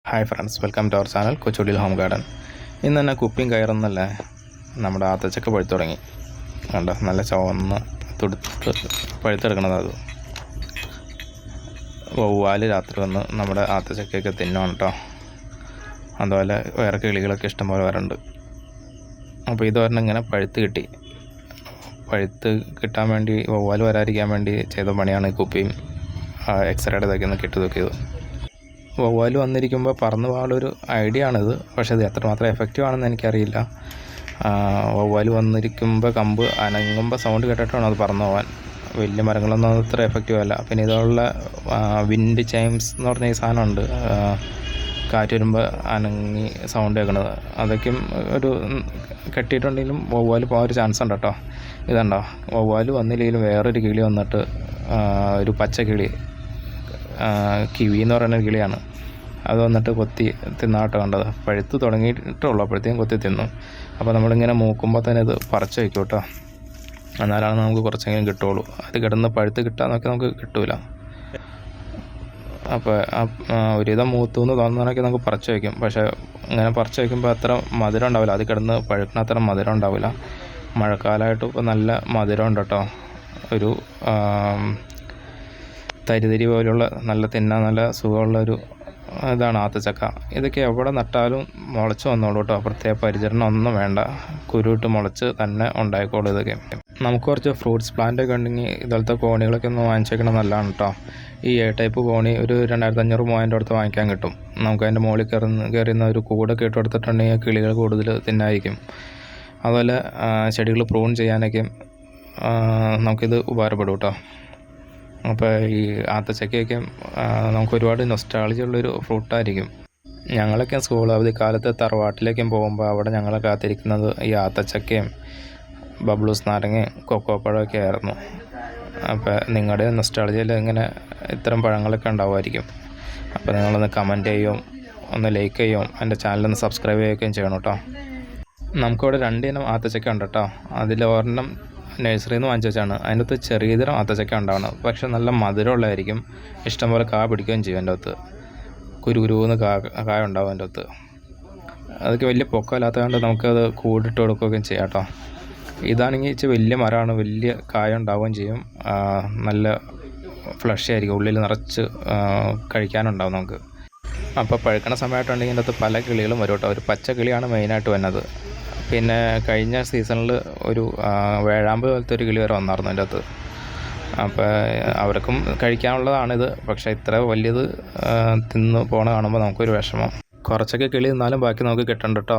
Hi friends, welcome to our channel കൊച്ചുകുടിയിൽ home garden. ഇന്ന് തന്നെ കുപ്പിയും കയറുന്നല്ലേ നമ്മുടെ ആത്തച്ചക്ക പഴുത്തു തുടങ്ങി. കണ്ടോ, നല്ല ചുവന്ന് തുടുത്ത് പഴുത്തെടുക്കണത്. അത് വവ്വാല് രാത്രി വന്ന് നമ്മുടെ ആത്തച്ചക്കയൊക്കെ തിന്നുവാണ് കേട്ടോ. അതുപോലെ വേറെ കിളികളൊക്കെ ഇഷ്ടംപോലെ വരുന്നുണ്ട്. അപ്പോൾ ഇതൊരെണ്ണം ഇങ്ങനെ പഴുത്ത് കിട്ടാൻ വേണ്ടി, വവ്വാല് വരാതിരിക്കാൻ വേണ്ടി ചെയ്ത പണിയാണ് ഈ കുപ്പിയും എക്സ്റേയുടെ ഇതൊക്കെ ഒന്ന് കെട്ടി നോക്കിയത്. വവ്വാല് വന്നിരിക്കുമ്പോൾ പറന്ന് പോകാനുള്ളൊരു ഐഡിയ ആണിത്. പക്ഷേ ഇത് എത്രമാത്രം എഫക്റ്റീവ് ആണെന്ന് എനിക്കറിയില്ല. വവ്വാല് വന്നിരിക്കുമ്പോൾ കമ്പ് അനങ്ങുമ്പോൾ സൗണ്ട് കേട്ടിട്ടാണ് അത് പറന്ന് പോകാൻ. വലിയ മരങ്ങളൊന്നും അത്ര എഫക്റ്റീവ് അല്ല. പിന്നെ ഇതുള്ള വിൻഡ് ചൈംസ് എന്ന് പറഞ്ഞ ഈ സാധനമുണ്ട്, കാറ്റ് വരുമ്പോൾ അനങ്ങി സൗണ്ട് കേൾക്കണത്. അതൊക്കെയും ഒരു കെട്ടിയിട്ടുണ്ടെങ്കിലും വവ്വാല് പോകാൻ ഒരു ചാൻസ് ഉണ്ട് കേട്ടോ. ഇതുണ്ടോ, വവ്വാല് വന്നില്ലെങ്കിലും വേറൊരു കിളി വന്നിട്ട്, ഒരു പച്ച കിളി, കിവി എന്ന് പറയുന്ന കിളിയാണ്, അത് വന്നിട്ട് കൊത്തി തിന്നാട്ടോ കണ്ടത്. പഴുത്ത് തുടങ്ങിയിട്ടുള്ളൂ, അപ്പോഴത്തേക്കും കൊത്തി തിന്നു. അപ്പോൾ നമ്മളിങ്ങനെ മൂക്കുമ്പോൾ തന്നെ ഇത് പറിച്ച് വയ്ക്കും കേട്ടോ. എന്നാലാണ് നമുക്ക് കുറച്ചെങ്കിലും കിട്ടുള്ളൂ. അത് കിടന്ന് പഴുത്ത് കിട്ടാന്നൊക്കെ നമുക്ക് കിട്ടൂല. അപ്പോൾ ഒരുവിധം മൂത്തു എന്ന് തോന്നുന്നതൊക്കെ നമുക്ക് പറിച്ച് വയ്ക്കും. പക്ഷേ ഇങ്ങനെ പറിച്ച് വയ്ക്കുമ്പോൾ അത്ര മധുരം ഉണ്ടാവില്ല. അത് കിടന്ന് പഴുക്കുന്ന അത്ര മധുരം ഉണ്ടാവില്ല. മഴക്കാലമായിട്ട് ഇപ്പോൾ നല്ല മധുരം ഉണ്ട് കേട്ടോ. ഒരു തരിതരി പോലുള്ള നല്ല സുഖമുള്ളൊരു ഇതാണ് ആത്തച്ചക്ക. ഇതൊക്കെ എവിടെ നട്ടാലും മുളച്ച് വന്നോളൂ കേട്ടോ. പ്രത്യേക പരിചരണം ഒന്നും വേണ്ട, കുരുവിട്ട് മുളച്ച് തന്നെ ഉണ്ടായിക്കോളൂ. ഇതൊക്കെ നമുക്ക് കുറച്ച് ഫ്രൂട്ട്സ് പ്ലാന്റൊക്കെ ഉണ്ടെങ്കിൽ ഇതുപോലത്തെ കോണികളൊക്കെ ഒന്ന് വാങ്ങിച്ചേക്കണം, നല്ലതാണ് കേട്ടോ. ഈ ടൈപ്പ് കോണി ഒരു 2500-3000 അടുത്ത് വാങ്ങിക്കാൻ കിട്ടും. നമുക്ക് അതിൻ്റെ മുകളിൽ കയറുന്ന ഒരു കൂടൊക്കെ ഇട്ട് കൊടുത്തിട്ടുണ്ടെങ്കിൽ കിളികൾ കൂടുതൽ തിന്നായിരിക്കും. അതുപോലെ ചെടികൾ പ്രൂൺ ചെയ്യാനൊക്കെ നമുക്കിത് ഉപകാരപ്പെടും കേട്ടോ. അപ്പോൾ ഈ ആത്തച്ചക്കയൊക്കെ നമുക്ക് ഒരുപാട് നൊസ്റ്റാളജി ഉള്ളൊരു ഫ്രൂട്ടായിരിക്കും. ഞങ്ങളൊക്കെ സ്കൂൾ അവധി കാലത്ത് തറവാട്ടിലേക്കും പോകുമ്പോൾ അവിടെ ഞങ്ങളെ കാത്തിരിക്കുന്നത് ഈ ആത്തച്ചക്കയും ബബ്ലൂസ് നാരങ്ങയും കൊക്കോപ്പഴമൊക്കെ ആയിരുന്നു. അപ്പോൾ നിങ്ങളുടെ നൊസ്റ്റാളജിയിൽ ഇങ്ങനെ ഇത്തരം പഴങ്ങളൊക്കെ ഉണ്ടാവുമായിരിക്കും. അപ്പോൾ നിങ്ങളൊന്ന് കമൻറ്റ് ചെയ്യുകയും ഒന്ന് ലൈക്ക് ചെയ്യുകയും എൻ്റെ ചാനലൊന്ന് സബ്സ്ക്രൈബ് ചെയ്യുകയും ചെയ്യണം കേട്ടോ. നമുക്കിവിടെ 2 ഇനം ആത്തച്ചക്ക ഉണ്ട് കേട്ടോ. അതിൽ ഒരെണ്ണം നഴ്സറിയിൽ നിന്ന് വാങ്ങിച്ചു വെച്ചാണ്. അതിൻ്റെ അകത്ത് ചെറിയ തരം ആത്തച്ചക്ക ഉണ്ടാവണം, പക്ഷെ നല്ല മധുരമുള്ളതായിരിക്കും. ഇഷ്ടംപോലെ കായ പിടിക്കുകയും ചെയ്യും. എൻ്റെ അകത്ത് കുരുകുരുന്ന് കായ ഉണ്ടാവും എൻ്റെ അകത്ത്. അതൊക്കെ വലിയ പൊക്കമില്ലാത്തതുകൊണ്ട് നമുക്കത് കൂടിട്ട് കൊടുക്കുകയും ചെയ്യാം കേട്ടോ. ഇതാണെങ്കിൽ ഇച്ചിരി വലിയ മരമാണ്, വലിയ കായ ഉണ്ടാവുകയും ചെയ്യും. നല്ല ഫ്ലഷ് ആയിരിക്കും, ഉള്ളിൽ നിറച്ച് കഴിക്കാനുണ്ടാവും നമുക്ക്. അപ്പോൾ പഴുക്കണ സമയമായിട്ടുണ്ടെങ്കിൽ ഇതിൻ്റെ അകത്ത് പല കിളികളും വരും കേട്ടോ. ഒരു പച്ച കിളിയാണ് മെയിനായിട്ട് വരുന്നത്. പിന്നെ കഴിഞ്ഞ സീസണിൽ ഒരു വേഴാമ്പ് പോലത്തെ ഒരു കിളി വരെ വന്നായിരുന്നു അതിൻ്റെ അകത്ത്. അപ്പോൾ അവർക്കും കഴിക്കാനുള്ളതാണിത്. പക്ഷേ ഇത്ര വലിയത് തിന്ന് പോണ കാണുമ്പോൾ നമുക്കൊരു വിഷമം. കുറച്ചൊക്കെ കിളി നിന്നാലും ബാക്കി നമുക്ക് കിട്ടണ്ട കേട്ടോ.